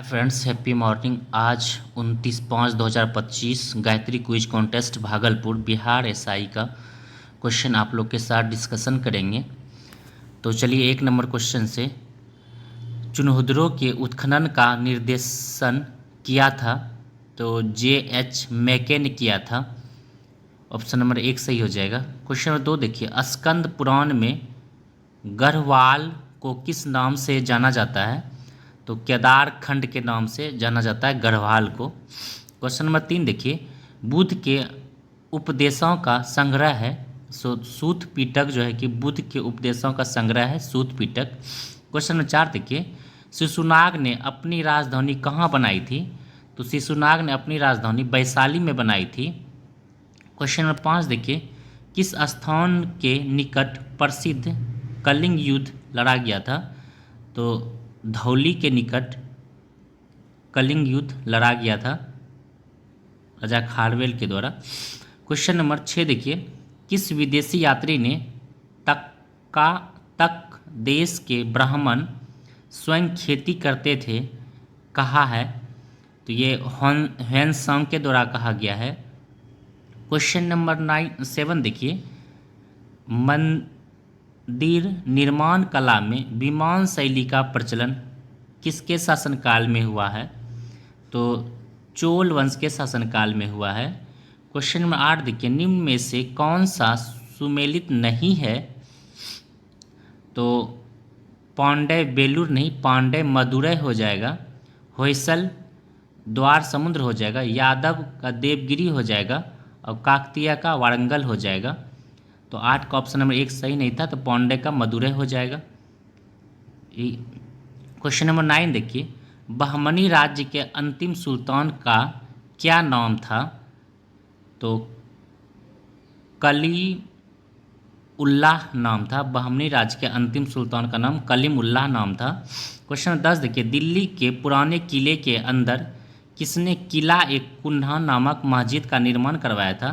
Friends, happy morning. आज 29/5/2025 Gayatri quiz contest Bhagalpur Bihar SI का question आप लोग के साथ डिस्कशन करेंगे। तो चलिए, 1 नंबर क्वेश्चन से, चुनहुदरों के उत्खनन का निर्देशन किया था? तो J.H. मैके ने किया था। ऑप्शन नंबर 1 सही हो जाएगा। क्वेश्चन नंबर 2 देखिए, स्कंद पुराण में गढ़वाल को किस नाम से जाना जाता है? तो केदार खंड के नाम से जाना जाता है गढ़वाल को। क्वेश्चन नंबर 3 देखिए, बुद्ध के उपदेशों का संग्रह है। सूत पिटक जो है कि बुद्ध के उपदेशों का संग्रह है सूत पिटक। क्वेश्चन नंबर 4 देखिए, शिशुनाग ने अपनी राजधानी कहाँ बनाई थी? तो शिशुनाग ने अपनी राजधानी वैशाली में बनाई थी। क्वेश्चन नंबर 5 देखिए, किस स्थान के निकट प्रसिद्ध कलिंग युद्ध लड़ा गया था? तो धौली के निकट कलिंग युद्ध लड़ा गया था राजा खारवेल के द्वारा। क्वेश्चन नंबर 6 देखिए, किस विदेशी यात्री ने तक देश के ब्राह्मण स्वयं खेती करते थे कहा है? तो ये ह्वेनसांग के द्वारा कहा गया है। क्वेश्चन नंबर 7 देखिए, मंदिर निर्माण कला में विमान शैली का प्रचलन किसके शासनकाल में हुआ है? तो चोल वंश के शासनकाल में हुआ है। क्वेश्चन नंबर 8 देखिए, निम्न में से कौन सा सुमेलित नहीं है? तो पांड्य बेलूर नहीं, पांड्य मदुरै हो जाएगा। होयसल द्वार समुद्र हो जाएगा। यादव का देवगिरी हो जाएगा और काकतीय का वारंगल हो जाएगा। तो 8 का ऑप्शन नंबर 1 सही नहीं था, तो पांड्य का मदुरै हो जाएगा। क्वेश्चन नंबर 9 देखिए, बहमनी राज्य के अंतिम सुल्तान का क्या नाम था? तो कलीम उल्लाह नाम था। बहमनी राज्य के अंतिम सुल्तान का नाम कलीम उल्लाह नाम था। क्वेश्चन नंबर 10 देखिए, दिल्ली के पुराने किले के अंदर किसने किला एक कुन्हा नामक मस्जिद का निर्माण करवाया था?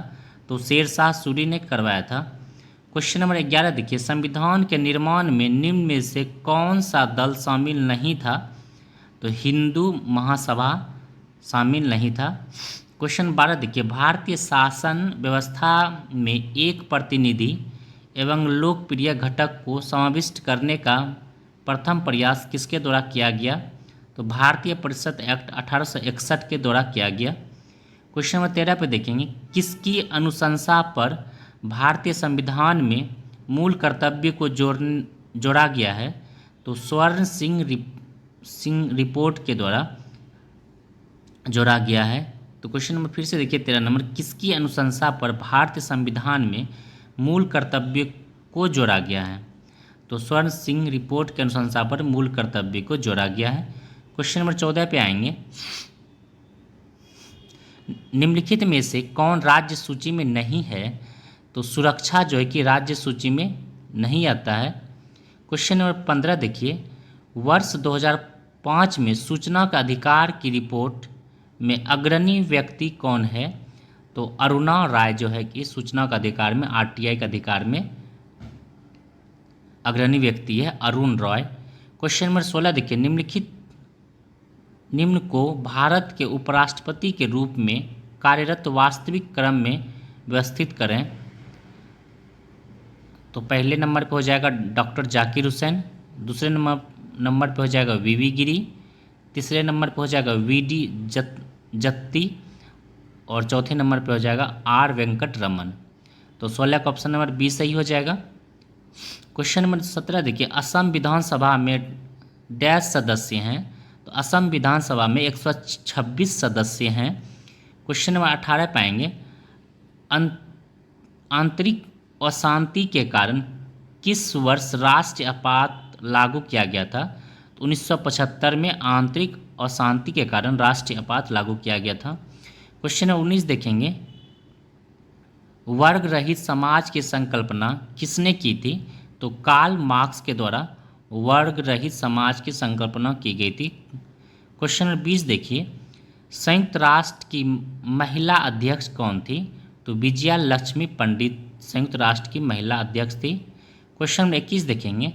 तो शेरशाह सूरी ने करवाया था। क्वेश्चन नंबर 11 देखिए, संविधान के निर्माण में निम्न में से कौन सा दल शामिल नहीं था? तो हिंदू महासभा शामिल नहीं था। क्वेश्चन 12 देखिए, भारतीय शासन व्यवस्था में एक प्रतिनिधि एवं लोकप्रिय घटक को समाविष्ट करने का प्रथम प्रयास किसके द्वारा किया गया? तो भारतीय परिषद एक्ट 1861 के द्वारा किया गया। क्वेश्चन नंबर 13 पे देखेंगे, किसकी अनुशंसा पर भारतीय संविधान में मूल कर्तव्य को जोड़ा गया है? तो स्वर्ण सिंह रिपोर्ट के द्वारा जोड़ा गया है। तो क्वेश्चन नंबर फिर से देखिए 13 नंबर, किसकी अनुशंसा पर भारतीय संविधान में मूल कर्तव्य को जोड़ा गया है? तो स्वर्ण सिंह रिपोर्ट के अनुशंसा पर मूल कर्तव्य को जोड़ा गया है। क्वेश्चन नंबर 14 पे आएंगे, निम्नलिखित में से कौन राज्य सूची में नहीं है? तो सुरक्षा जो है कि राज्य सूची में नहीं आता है। क्वेश्चन नंबर 15 देखिए, वर्ष 2005 में सूचना का अधिकार की रिपोर्ट में अग्रणी व्यक्ति कौन है? तो अरुणा राय जो है कि सूचना का अधिकार में आरटीआई का अधिकार में अग्रणी व्यक्ति है अरुण रॉय। क्वेश्चन नंबर 16 देखिए, निम्न को भारत के उपराष्ट्रपति के रूप में कार्यरत वास्तविक क्रम में व्यवस्थित करें। तो पहले नंबर पे हो जाएगा डॉक्टर जाकिर हुसैन, दूसरे नंबर पे हो जाएगा वीवी गिरी, तीसरे नंबर पे हो जाएगा वीडी जत्ती और चौथे नंबर पे हो जाएगा आर वेंकट रमन। तो 16 का ऑप्शन नंबर बी सही हो जाएगा। क्वेश्चन नंबर 17 देखिए, असम विधानसभा में डैश सदस्य हैं? तो असम विधानसभा में 126 सदस्य हैं। क्वेश्चन नंबर 18 पाएंगे, आंतरिक अशांति के कारण किस वर्ष राष्ट्रीय आपात लागू किया गया था? तो 1975 में आंतरिक अशांति के कारण राष्ट्रीय आपात लागू किया गया था। क्वेश्चन नंबर 19 देखेंगे, वर्ग रहित समाज की संकल्पना किसने की थी? तो कार्ल मार्क्स के द्वारा वर्ग रहित समाज की संकल्पना की गई थी। क्वेश्चन नंबर 20 देखिए, संयुक्त राष्ट्र की महिला अध्यक्ष कौन थी? तो विजया लक्ष्मी पंडित संयुक्त राष्ट्र की महिला अध्यक्ष थी। क्वेश्चन नंबर 21 देखेंगे,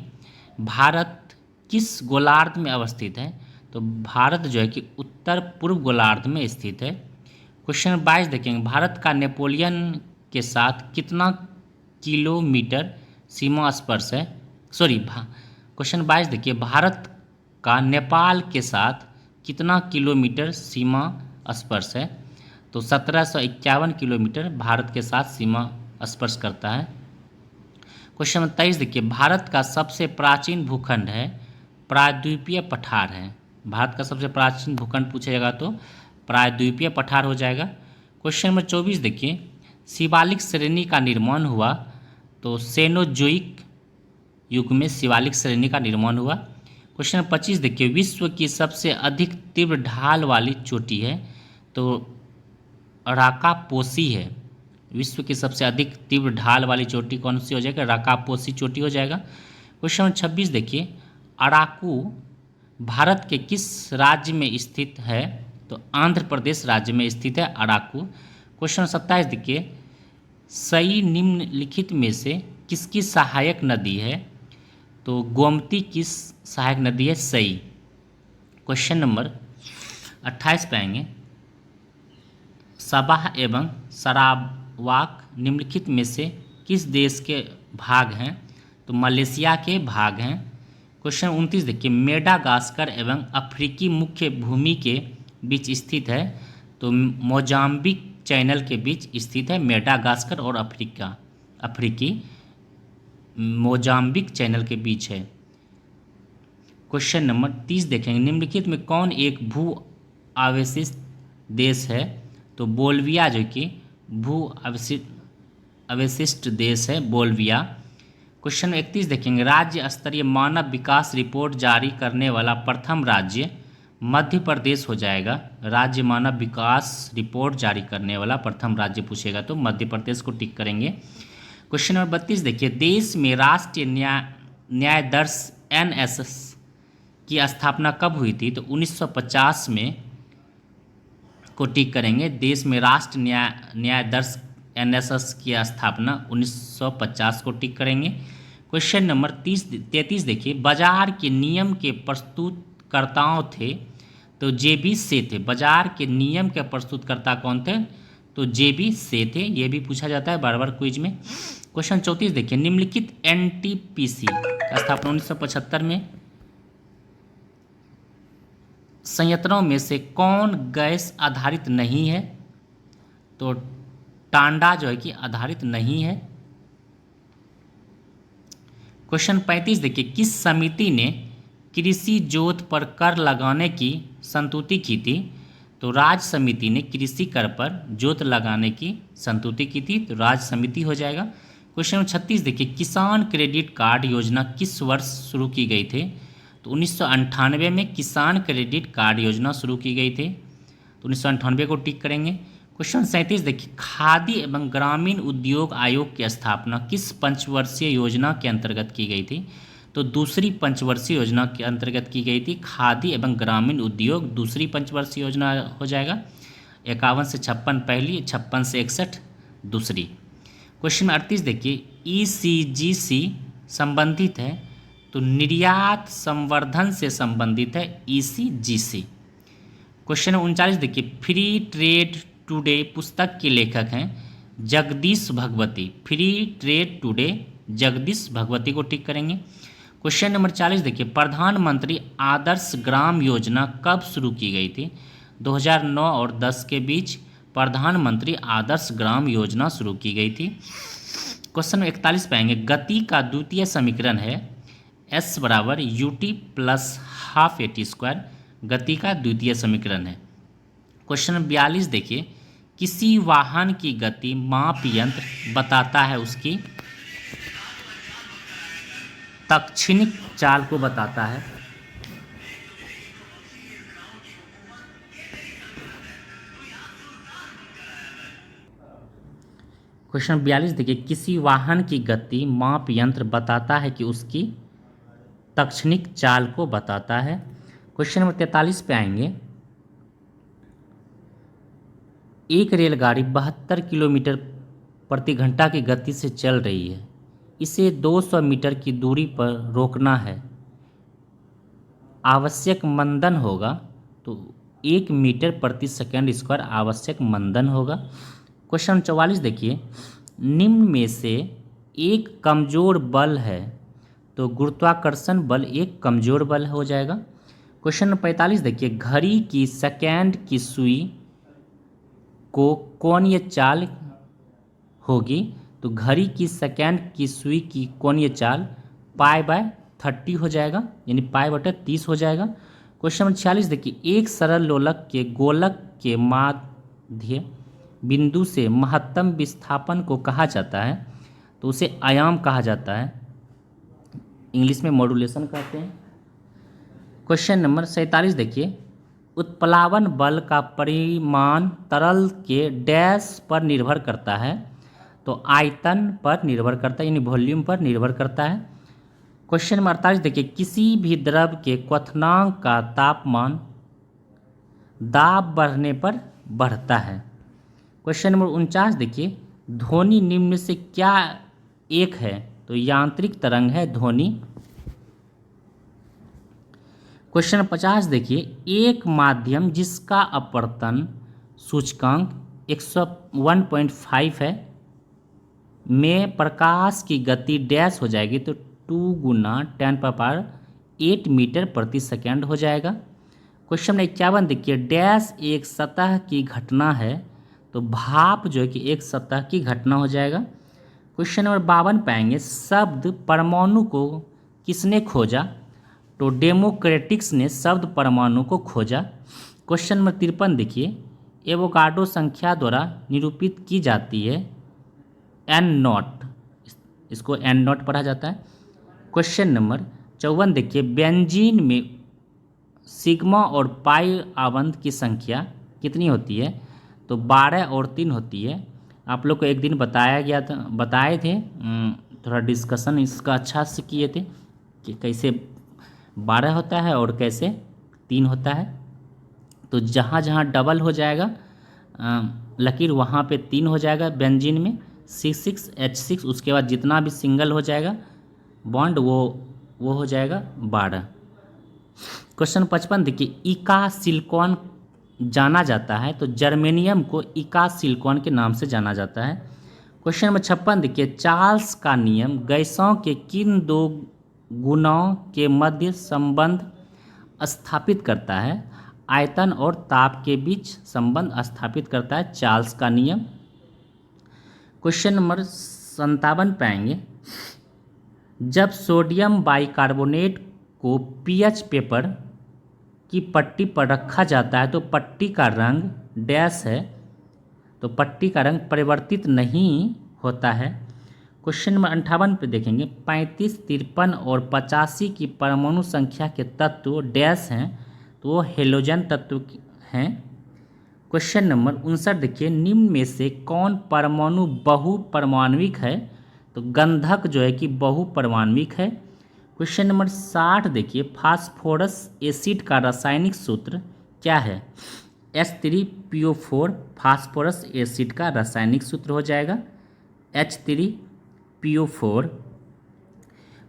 भारत किस गोलार्ध में अवस्थित है? तो भारत जो है कि उत्तर पूर्व गोलार्ध में स्थित है। क्वेश्चन 22 देखेंगे, भारत का नेपोलियन के साथ कितना किलोमीटर सीमा स्पर्श है। सॉरी, क्वेश्चन 22 देखिए, भारत का नेपाल के साथ कितना किलोमीटर सीमा स्पर्श है। तो 1751 किलोमीटर भारत के साथ सीमा स्पर्श करता है। क्वेश्चन नंबर 23 देखिए, भारत का सबसे प्राचीन भूखंड है प्रायद्वीपीय पठार है। भारत का सबसे प्राचीन भूखंड पूछेगा तो प्रायद्वीपीय पठार हो जाएगा। क्वेश्चन नंबर 24 देखिए, शिवालिक श्रेणी का निर्माण हुआ। तो सेनोजोइक युग में शिवालिक श्रेणी का निर्माण हुआ। क्वेश्चन नंबर 25 देखिए, विश्व की सबसे अधिक तीव्र ढाल वाली चोटी है। तो राकापोसी है। विश्व की सबसे अधिक तीव्र ढाल वाली चोटी कौन सी हो जाएगा, राकापोसी चोटी हो जाएगा। क्वेश्चन नंबर 26 देखिए, अराकू भारत के किस राज्य में स्थित है। तो आंध्र प्रदेश राज्य में स्थित है अराकू। क्वेश्चन नंबर 27 देखिए, सई निम्नलिखित में से किसकी सहायक नदी है। तो गोमती किस सहायक नदी है, सई। क्वेश्चन नंबर 28 पे आएंगे, सबाह एवं सरावाक निम्नलिखित में से किस देश के भाग हैं। तो मलेशिया के भाग हैं। क्वेश्चन 29 देखिए, मेडागास्कर एवं अफ्रीकी मुख्य भूमि के बीच स्थित है। तो मोजाम्बिक चैनल के बीच स्थित है मेडागास्कर और अफ्रीकी मोजाम्बिक चैनल के बीच है। क्वेश्चन नंबर 30 देखेंगे, निम्नलिखित में कौन एक भू अवशिष्ट देश है। तो बोल्विया जो कि भू अवशिष्ट देश है बोल्विया। क्वेश्चन 31 देखेंगे, राज्य स्तरीय मानव विकास रिपोर्ट जारी करने वाला प्रथम राज्य मध्य प्रदेश हो जाएगा। राज्य मानव विकास रिपोर्ट जारी करने वाला प्रथम राज्य पूछेगा तो मध्य प्रदेश को टिक करेंगे। क्वेश्चन नंबर 32 देखिए, देश में राष्ट्रीय न्यायाधीश NSS की स्थापना कब हुई थी। तो 1950 में को टिक करेंगे। देश में राष्ट्रीय न्यायाधीश NSS की स्थापना 1950 को टिक करेंगे। क्वेश्चन नंबर 33 देखिए, बाजार के नियम के प्रस्तुतकर्ताओं थे। तो JB से थे। बाजार के नियम के प्रस्तुतकर्ता कौन थे। तो JB से थे। ये भी पूछा जाता है बार बार क्विज में। क्वेश्चन 34 देखिए, निम्नलिखित NTPC का स्थापना 1975 में। संयंत्रों में से कौन गैस आधारित नहीं है। तो टांडा जो है कि आधारित नहीं है। क्वेश्चन 35 देखिए, किस समिति ने कृषि जोत पर कर लगाने की संतुति की थी। तो राज्य समिति ने कृषि कर पर जोत लगाने की संतुति की थी। तो राज्य समिति हो जाएगा। क्वेश्चन 36 देखिए, किसान क्रेडिट कार्ड योजना किस वर्ष शुरू की गई थी। तो 1998 में किसान क्रेडिट कार्ड योजना शुरू की गई थी। तो 1998 को टिक करेंगे। क्वेश्चन 37 देखिए, खादी एवं ग्रामीण उद्योग आयोग की स्थापना किस पंचवर्षीय योजना के अंतर्गत की गई थी। तो दूसरी पंचवर्षीय योजना के अंतर्गत की गई थी। खादी एवं ग्रामीण उद्योग दूसरी पंचवर्षीय योजना हो जाएगा। 51 से 56 पहली, 56 से 61 दूसरी। क्वेश्चन 38 देखिए, ECGC संबंधित है। तो निर्यात संवर्धन से संबंधित है ECGC। क्वेश्चन 39 देखिए, फ्री ट्रेड टुडे पुस्तक के लेखक हैं Jagdish Bhagwati. Free trade today Jagdish Bhagwati को टिक करेंगे। क्वेश्चन नंबर 40 देखिए, प्रधानमंत्री आदर्श ग्राम योजना कब शुरू की गई थी। 2009 और 10 के बीच प्रधानमंत्री आदर्श ग्राम योजना शुरू की गई थी। क्वेश्चन 41 पाएंगे, गति का द्वितीय समीकरण है S बराबर ut प्लस हाफ AT²। गति का द्वितीय समीकरण है। क्वेश्चन 42 देखिए, किसी वाहन की गति माप यंत्र बताता है उसकी तत्क्षणिक चाल को बताता है। क्वेश्चन 42 देखिए, किसी वाहन की गति माप यंत्र बताता है कि उसकी तत्क्षणिक चाल को बताता है। क्वेश्चन नंबर 43 पे आएंगे, एक रेलगाड़ी 72 किलोमीटर प्रति घंटा की गति से चल रही है। इसे 200 मीटर की दूरी पर रोकना है। आवश्यक मंदन होगा, तो 1 मीटर प्रति सेकंड स्क्वायर आवश्यक मंदन होगा। क्वेश्चन 44 देखिए, निम्न में से एक कमजोर बल है, तो गुरुत्वाकर्षण बल एक कमजोर बल हो जाएगा। क्वेश्चन 45 देखिए, घड़ी की सेकंड की सुई को कोणीय चाल होगी, तो घड़ी की सेकंड की सुई की कोणीय चाल π/30 हो जाएगा, यानी π/30 हो जाएगा। क्वेश्चन नंबर 46 देखिए, एक सरल लोलक के गोलक के माध्य बिंदु से महत्तम विस्थापन को कहा जाता है, तो उसे आयाम कहा जाता है, इंग्लिश में मॉड्यूलेशन कहते हैं। क्वेश्चन नंबर 47 देखिए, उत्प्लावन बल का परिमाण तरल के डैश पर निर्भर करता है, तो आयतन पर निर्भर करता है, यानी वॉल्यूम पर निर्भर करता है। क्वेश्चन नंबर 48 देखिए, किसी भी द्रव के क्वथनांक का तापमान दाब बढ़ने पर बढ़ता है। क्वेश्चन नंबर 49 देखिए, ध्वनि निम्न में से क्या एक है, तो यांत्रिक तरंग है ध्वनि। क्वेश्चन 50 देखिए, एक माध्यम जिसका अपवर्तन सूचकांक 101.5 है में प्रकाश की गति डैश हो जाएगी, तो 2 × 10⁸ मीटर प्रति सेकंड हो जाएगा। क्वेश्चन नंबर 51 देखिए, डैश एक सतह की घटना है, तो भाप जो है कि एक सतह की घटना हो जाएगा। क्वेश्चन नंबर 52 पाएंगे, शब्द परमाणु को किसने खोजा, तो डेमोक्रेटिक्स ने शब्द परमाणु को खोजा। क्वेश्चन नंबर 53 देखिए, एवोगाड्रो संख्या द्वारा निरूपित की जाती है n0, इसको n0 पढ़ा जाता है। क्वेश्चन नंबर 54 देखिए, बेंजीन में सिग्मा और पाई आवंत की संख्या कितनी होती है, तो 12 और 3 होती है। आप लोग को एक दिन बताए थे, थोड़ा डिस्कशन इसका अच्छा से किए थे कि कैसे 12 होता है और कैसे 3 होता है। तो जहाँ जहाँ डबल हो जाएगा लकीर वहाँ पे 3 हो जाएगा बेंजीन में, C6H6, उसके बाद जितना भी सिंगल हो जाएगा बॉन्ड वो हो जाएगा 12। क्वेश्चन 55 देखिए, इका सिलिकॉन जाना जाता है, तो जर्मेनियम को इका सिलिकॉन के नाम से जाना जाता है। क्वेश्चन नंबर 56 देखिए, चार्ल्स का नियम गैसों के किन 2 गुणों के मध्य संबंध स्थापित करता है, आयतन और ताप के बीच संबंध स्थापित करता है चार्ल्स का नियम। क्वेश्चन नंबर 57 पाएंगे, जब सोडियम बाइकार्बोनेट को पीएच पेपर की पट्टी पर रखा जाता है, तो पट्टी का रंग डैश है, तो पट्टी का रंग परिवर्तित नहीं होता है। क्वेश्चन नंबर 58 पे देखेंगे, 35, 53 और 85 की परमाणु संख्या के तत्व डैश हैं, तो वो हेलोजन तत्व हैं। क्वेश्चन नंबर 59 देखिए, निम्न में से कौन परमाणु बहुपरमाणविक है, तो गंधक जो है कि बहुपरमाणविक है। क्वेश्चन नंबर 60 देखिए, फास्फोरस एसिड का रासायनिक सूत्र क्या है, H3PO4 फास्फोरस एसिड का रासायनिक सूत्र हो जाएगा H3PO4।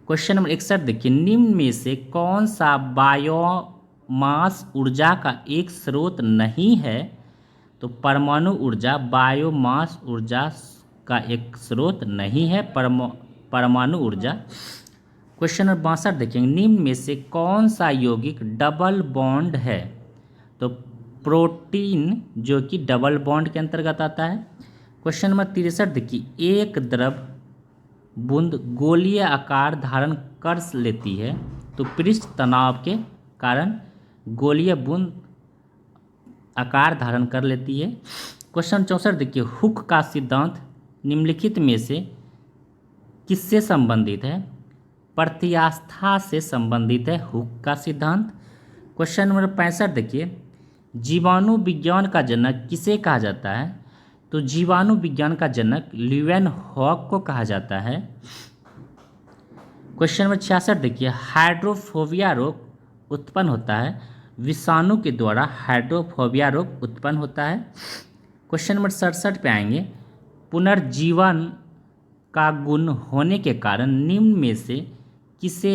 क्वेश्चन नंबर 61 देखिए, निम्न में से कौन सा बायोमास ऊर्जा का एक स्रोत नहीं है, तो परमाणु ऊर्जा बायोमास ऊर्जा का एक स्रोत नहीं है परमाणु ऊर्जा। क्वेश्चन नंबर 62 देखेंगे, निम्न में से कौन सा यौगिक डबल बॉन्ड है, तो प्रोटीन जो कि डबल बॉन्ड के अंतर्गत आता है। क्वेश्चन नंबर 63 देखिए, एक द्रव बूंद गोलीय आकार धारण कर लेती है, तो पृष्ठ तनाव के कारण गोलीय बूंद आकार धारण कर लेती है। क्वेश्चन 64 देखिए, हुक का सिद्धांत निम्नलिखित में से किससे संबंधित है, प्रत्यास्था से संबंधित है हुक का सिद्धांत। क्वेश्चन नंबर 65 देखिए, जीवाणु विज्ञान का जनक किसे कहा जाता है, तो जीवाणु विज्ञान का जनक ल्यूवेनहॉक को कहा जाता है। क्वेश्चन नंबर 66 देखिए, हाइड्रोफोबिया रोग उत्पन्न होता है, विषाणु के द्वारा हाइड्रोफोबिया रोग उत्पन्न होता है। क्वेश्चन नंबर 67 पे आएंगे, पुनर्जीवन का गुण होने के कारण निम्न में से किसे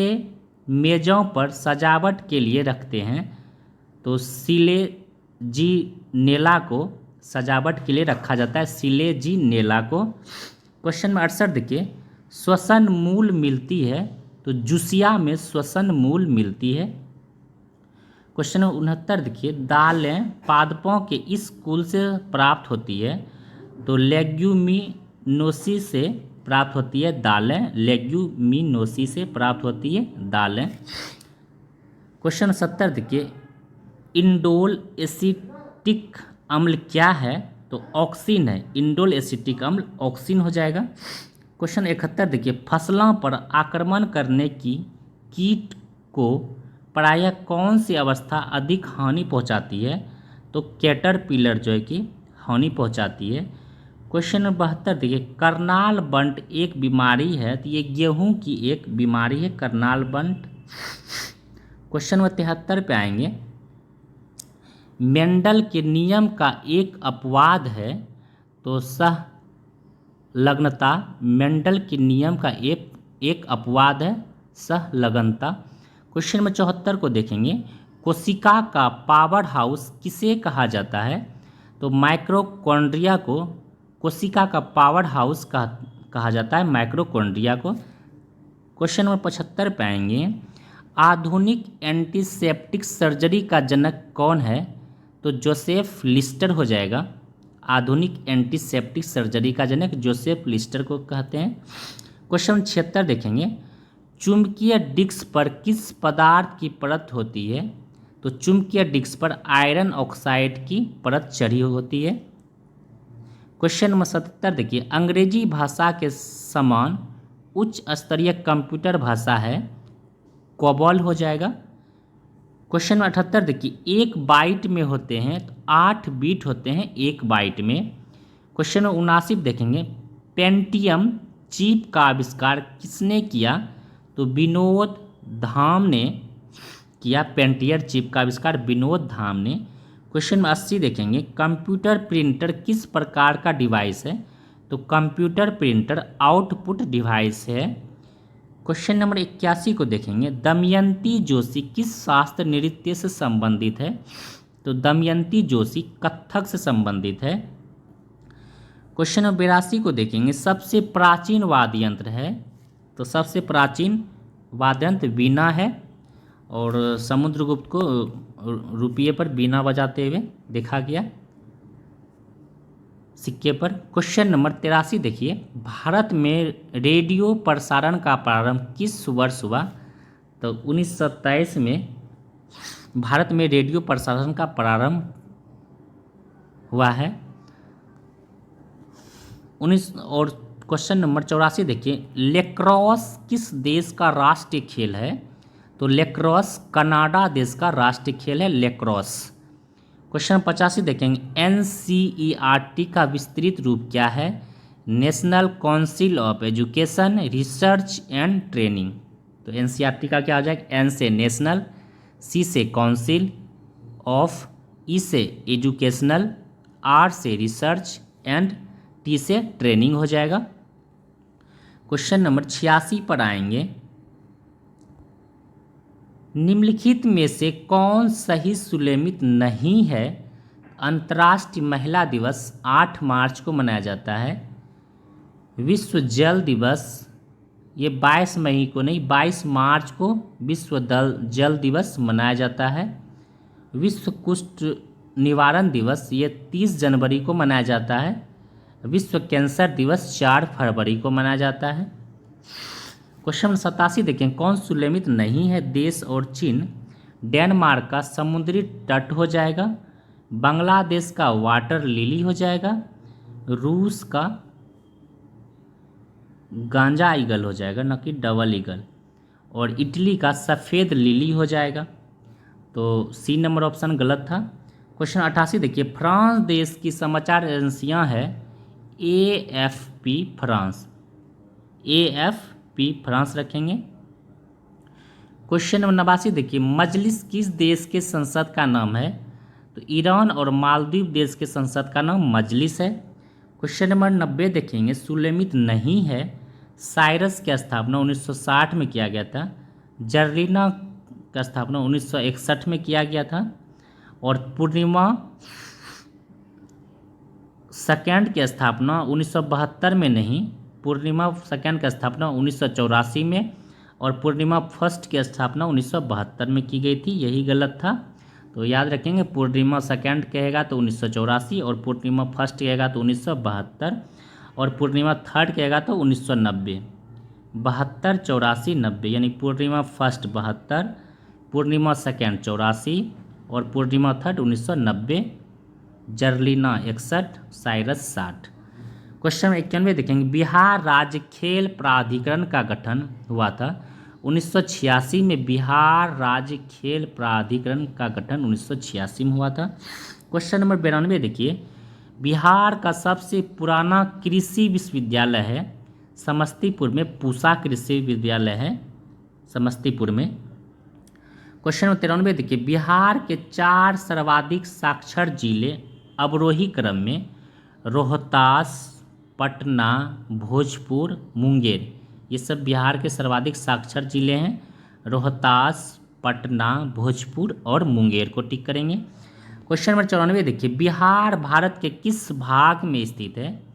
मेज़ों पर सजावट के लिए रखते हैं? तो सिलेजीनेला को सजावट के लिए रखा जाता है, सिलेजीनेला को। क्वेश्चन नंबर 68 देखिए, श्वसन मूल मिलती है? तो जूसिया में श्वसन मूल मिलती है। क्वेश्चन नंबर 69 देखिए, दालें पादपों के इस कुल से प्राप्त होती है? तो लेग्यूमिनोसी से प्राप्त होती है दालें, लेग्यूमिनोसी से प्राप्त होती है दालें। क्वेश्चन 70 देखिए, इंडोल एसिटिक अम्ल क्या है? तो ऑक्सिन है, इंडोल एसिटिक अम्ल ऑक्सिन हो जाएगा। क्वेश्चन 71 देखिए, फसलों पर आक्रमण करने की कीट को प्रायः कौन सी अवस्था अधिक हानि पहुंचाती है? तो कैटरपिलर जो है कि हानि पहुंचाती है। क्वेश्चन नंबर 72 देखिए, करनाल बंट एक बीमारी है? तो ये गेहूं की एक बीमारी है करनाल बंट। क्वेश्चन नंबर 73 पे आएंगे, मेंडल के नियम का एक अपवाद है? तो सहलग्नता मेंडल के नियम का एक अपवाद है, सहलग्नता। क्वेश्चन नंबर 74 को देखेंगे, कोशिका का पावर हाउस किसे कहा जाता है? तो माइक्रोकॉन्ड्रिया को कोशिका का पावर हाउस कहा जाता है, माइक्रोकॉन्ड्रिया को। क्वेश्चन नंबर 75 पे आएंगे, आधुनिक एंटीसेप्टिक सर्जरी का जनक कौन है? तो जोसेफ लिस्टर हो जाएगा। आधुनिक एंटीसेप्टिक सर्जरी का जनक जोसेफ लिस्टर को कहते हैं। क्वेश्चन 76 देखेंगे, चुंबकीय डिस्क पर किस पदार्थ की परत होती है? तो चुंबकीय डिस्क पर आयरन ऑक्साइड की परत चढ़ी होती है। क्वेश्चन नंबर 77 देखिए, अंग्रेजी भाषा के समान उच्च स्तरीय कंप्यूटर भाषा है? कोबॉल हो जाएगा। क्वेश्चन नंबर 78 देखिए, एक बाइट में होते हैं तो 8 बीट होते हैं एक बाइट में। क्वेश्चन नंबर 79 देखेंगे, पेंटियम चिप का आविष्कार किसने किया? तो विनोद धाम ने किया, पेंटियर चिप का आविष्कार विनोद धाम ने। क्वेश्चन नंबर 80 देखेंगे, कंप्यूटर प्रिंटर किस प्रकार का डिवाइस है? तो कंप्यूटर प्रिंटर आउटपुट डिवाइस है। क्वेश्चन नंबर 81 को देखेंगे, दमयंती जोशी किस शास्त्र नृत्य से संबंधित है? तो दमयंती जोशी कथक से संबंधित है। क्वेश्चन नंबर 82 को देखेंगे, सबसे प्राचीन वाद्य यंत्र है? तो सबसे प्राचीन वाद्य यंत्र वीणा है, और समुद्रगुप्त को रुपये पर वीणा बजाते हुए देखा गया सिक्के पर। क्वेश्चन नंबर 83 देखिए, भारत में रेडियो प्रसारण का प्रारंभ किस वर्ष हुआ? तो 1927 में भारत में रेडियो प्रसारण का प्रारंभ हुआ है। और क्वेश्चन नंबर 84 देखिए, लेक्रोस किस देश का राष्ट्रीय खेल है? तो लेक्रोस कनाडा देश का राष्ट्रीय खेल है, लेक्रोस। क्वेश्चन 85 देखेंगे, NCERT का विस्तृत रूप क्या है? National council of education research and training. तो NCERT का क्या हो जाएगा? N से नेशनल, C से काउंसिल, ऑफ, E से एजुकेशनल, R से रिसर्च एंड T से ट्रेनिंग हो जाएगा। क्वेश्चन नंबर 86 पर आएंगे, निम्नलिखित में से कौन सही सुलेमित नहीं है? अंतर्राष्ट्रीय महिला दिवस 8 मार्च को मनाया जाता है। विश्व जल दिवस ये 22 मई को नहीं, 22 मार्च को विश्व जल दिवस मनाया जाता है। विश्व कुष्ठ निवारण दिवस ये 30 जनवरी को मनाया जाता है। विश्व कैंसर दिवस 4 फरवरी को मनाया जाता है। क्वेश्चन 87 देखें, कौन सुलेमित नहीं है? देश और चीन। डेनमार्क का समुद्री तट हो जाएगा, बांग्लादेश का वाटर लिली हो जाएगा, रूस का गांजा ईगल हो जाएगा, न कि डबल ईगल, और इटली का सफ़ेद लिली हो जाएगा। तो सी नंबर ऑप्शन गलत था। क्वेश्चन 88 देखिए, फ्रांस देश की समाचार एजेंसियां हैं? AFP फ्रांस, AFP फ्रांस रखेंगे। क्वेश्चन नंबर 89 देखिए, मजलिस किस देश के संसद का नाम है? तो ईरान और मालदीव देश के संसद का नाम मजलिस है। क्वेश्चन नंबर 90 देखेंगे, सुलेमित नहीं है, साइरस की स्थापना 1960 में किया गया था। जर्रीना का स्थापना 1961 में किया गया था और पूर्णिमा सेकेंड की स्थापना 1972 में नहीं, पूर्णिमा सेकेंड की स्थापना 1984 में और पूर्णिमा फर्स्ट की स्थापना 1972 में की गई थी। यही गलत था, तो याद रखेंगे पूर्णिमा सेकेंड कहेगा तो 1984 और पूर्णिमा फर्स्ट कहेगा तो 1972 और पूर्णिमा थर्ड कहेगा तो 1990। 72, 84, 90 यानी पूर्णिमा फर्स्ट 72, पूर्णिमा सेकेंड 84 और पूर्णिमा थर्ड 1990, जर्लिना 61, साइरस 60। क्वेश्चन 91 देखेंगे, बिहार राज्य खेल प्राधिकरण का गठन हुआ था 1986 में। बिहार राज्य खेल प्राधिकरण का गठन 1986 में हुआ था। क्वेश्चन नंबर 92 देखिए, बिहार का सबसे पुराना कृषि विश्वविद्यालय है समस्तीपुर में, पूसा कृषि विश्वविद्यालय है समस्तीपुर में। क्वेश्चन नंबर 93 देखिए, बिहार के 4 सर्वाधिक साक्षर जिले अवरोही क्रम में रोहतास, पटना, भोजपुर, मुंगेर, ये सब बिहार के सर्वाधिक साक्षर जिले हैं। रोहतास, पटना, भोजपुर और मुंगेर को टिक करेंगे। क्वेश्चन नंबर 94 देखिए, बिहार भारत के किस भाग में स्थित है?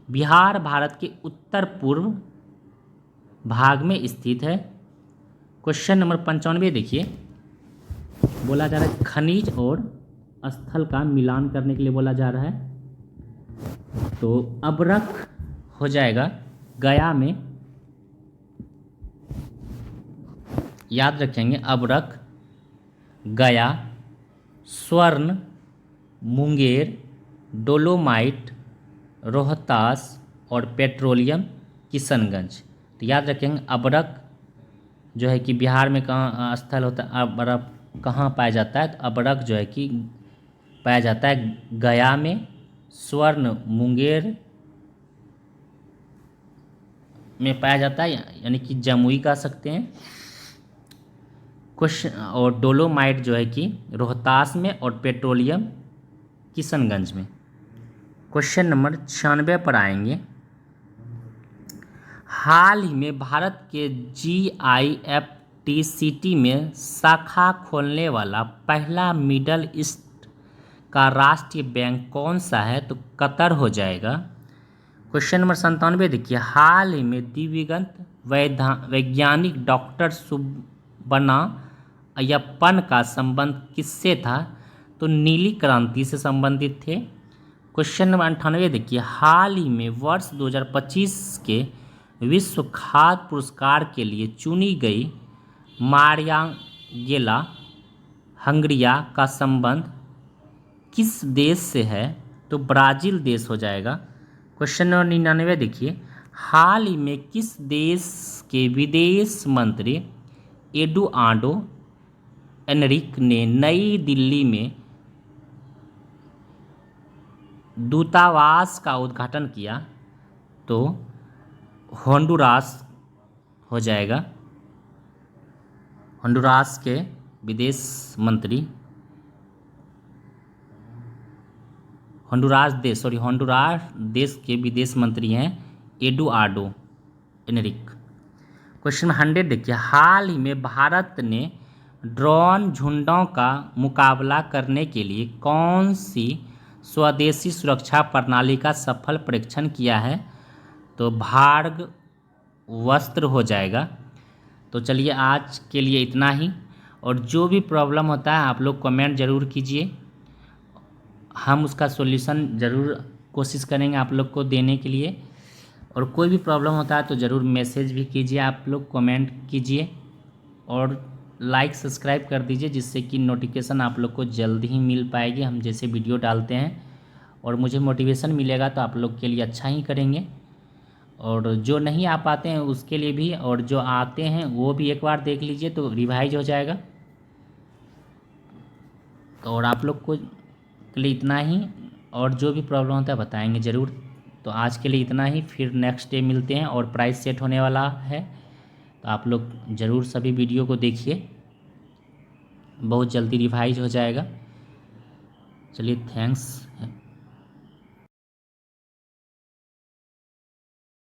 बिहार भारत के उत्तर पूर्व भाग में स्थित है। क्वेश्चन नंबर 95 देखिए, बोला जा रहा है खनिज और स्थल का मिलान करने के लिए बोला जा रहा है, तो अबरख हो जाएगा गया में, याद रखेंगे अबरख, गया, स्वर्ण, मुंगेर, डोलोमाइट, रोहतास और पेट्रोलियम किशनगंज। तो याद रखेंगे अबरख जो है कि बिहार में कहाँ स्थल होता है, अबरख कहाँ पाया जाता है? तो अबरख जो है कि पाया जाता है गया में, स्वर्ण मुंगेर में पाया जाता है, यानी कि जमुई कह सकते हैं। क्वेश्चन और डोलोमाइट जो है कि रोहतास में और पेट्रोलियम किशनगंज में। क्वेश्चन नंबर 96 पर आएंगे, हाल ही में भारत के GIFT में शाखा खोलने वाला पहला मिडल ईस्ट का राष्ट्रीय बैंक कौन सा है? तो कतर हो जाएगा। क्वेश्चन नंबर 97 देखिए, हाल ही में दिवंगत वैज्ञानिक डॉक्टर सुब्बना अय्यप्पन का संबंध किससे था? तो नीली क्रांति से संबंधित थे। क्वेश्चन नंबर 98 देखिए, हाल ही में वर्ष 2025 के विश्व खाद्य पुरस्कार के लिए चुनी गई मारियांगेला हंगरिया का संबंध किस देश से है? तो ब्राज़ील देश हो जाएगा। क्वेश्चन नंबर 99 देखिए, हाल ही में किस देश के विदेश मंत्री एडुआर्डो एनरिक ने नई दिल्ली में दूतावास का उद्घाटन किया? तो होंडुरास हो जाएगा। होंडुरास के विदेश मंत्री, होंडुरास देश के विदेश मंत्री हैं एडुआर्डो एनरिक। क्वेश्चन 100 देखिए, हाल ही में भारत ने ड्रोन झुंडों का मुकाबला करने के लिए कौन सी स्वदेशी सुरक्षा प्रणाली का सफल परीक्षण किया है? तो भार्ग वस्त्र हो जाएगा। तो चलिए आज के लिए इतना ही, और जो भी प्रॉब्लम होता है आप लोग कमेंट ज़रूर कीजिए, हम उसका सॉल्यूशन ज़रूर कोशिश करेंगे आप लोग को देने के लिए। और कोई भी प्रॉब्लम होता है तो ज़रूर मैसेज भी कीजिए, आप लोग कमेंट कीजिए और लाइक सब्सक्राइब कर दीजिए, जिससे कि नोटिफिकेशन आप लोग को जल्दी ही मिल पाएगी हम जैसे वीडियो डालते हैं, और मुझे मोटिवेशन मिलेगा तो आप लोग के लिए अच्छा ही करेंगे। और जो नहीं आ पाते हैं उसके लिए भी, और जो आते हैं वो भी एक बार देख लीजिए तो रिवाइज हो जाएगा। और आप लोग को के लिए इतना ही, और जो भी प्रॉब्लम होता है बताएंगे ज़रूर। तो आज के लिए इतना ही, फिर नेक्स्ट डे मिलते हैं और प्राइस सेट होने वाला है, तो आप लोग ज़रूर सभी वीडियो को देखिए, बहुत जल्दी रिवाइज हो जाएगा। चलिए थैंक्स।